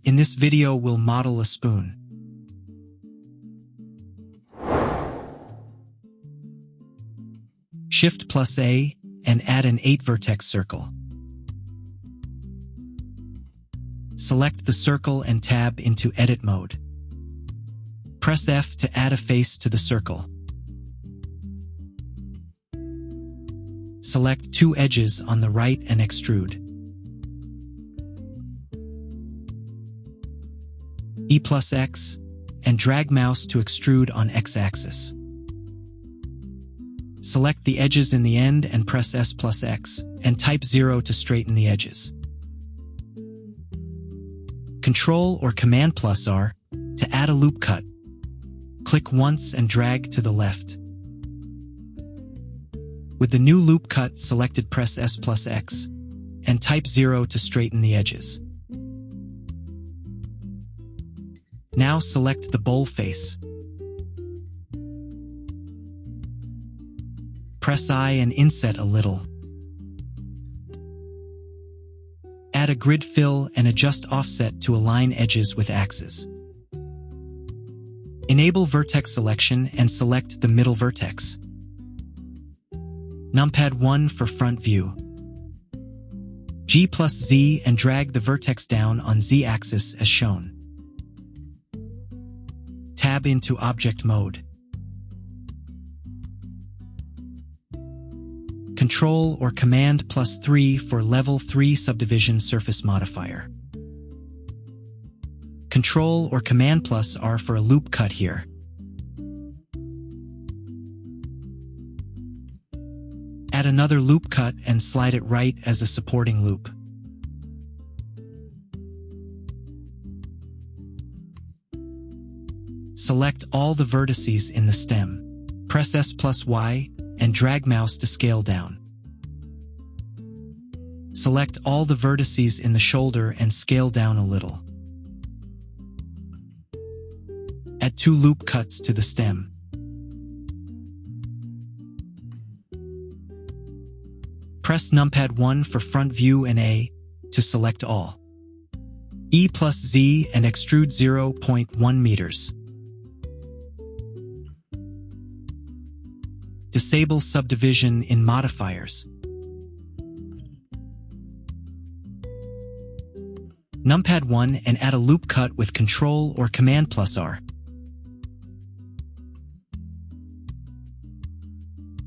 In this video, we'll model a spoon. Shift+A and add an 8-vertex circle. Select the circle and tab into Edit mode. Press F to add a face to the circle. Select 2 edges on the right and extrude. E+X and drag mouse to extrude on X-axis. Select the edges in the end and press S+X and type 0 to straighten the edges. Ctrl or Command+R to add a loop cut. Click once and drag to the left. With the new loop cut selected, press S+X and type 0 to straighten the edges. Now select the bowl face. Press I and inset a little. Add a grid fill and adjust offset to align edges with axes. Enable vertex selection and select the middle vertex. Numpad 1 for front view. G+Z and drag the vertex down on Z-axis as shown. Tab into Object mode. Ctrl or Command+3 for Level 3 Subdivision Surface Modifier. Ctrl or Command+R for a loop cut here. Add another loop cut and slide it right as a supporting loop. Select all the vertices in the stem. Press S+Y and drag mouse to scale down. Select all the vertices in the shoulder and scale down a little. Add 2 loop cuts to the stem. Press Numpad 1 for front view and A to select all. E+Z and extrude 0.1 meters. Disable subdivision in modifiers. Numpad 1 and add a loop cut with Ctrl or Command+R.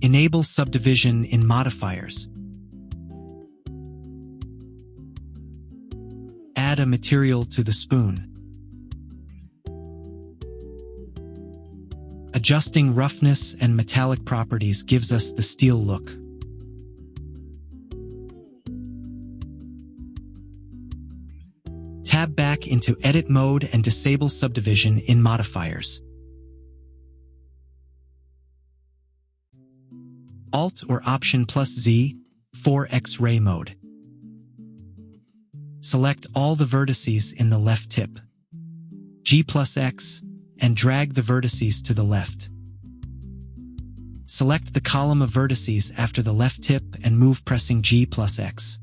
Enable subdivision in modifiers. Add a material to the spoon. Adjusting roughness and metallic properties gives us the steel look. Tab back into Edit mode and disable subdivision in modifiers. Alt or Option+Z for X-ray mode. Select all the vertices in the left tip. G+X and drag the vertices to the left. Select the column of vertices after the left tip and move pressing G+X.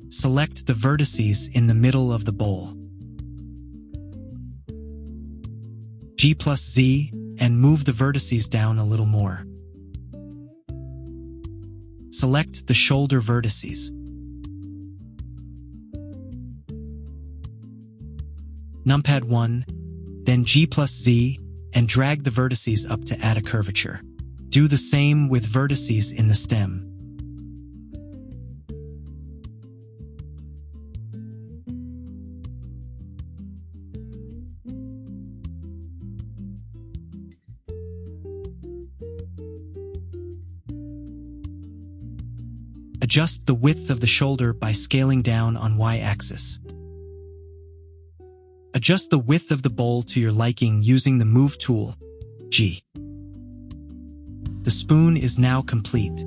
Select the vertices in the middle of the bowl. G+Z and move the vertices down a little more. Select the shoulder vertices. Numpad 1, then G+Z and drag the vertices up to add a curvature. Do the same with vertices in the stem. Adjust the width of the shoulder by scaling down on Y-axis. Adjust the width of the bowl to your liking using the Move tool, G. The spoon is now complete.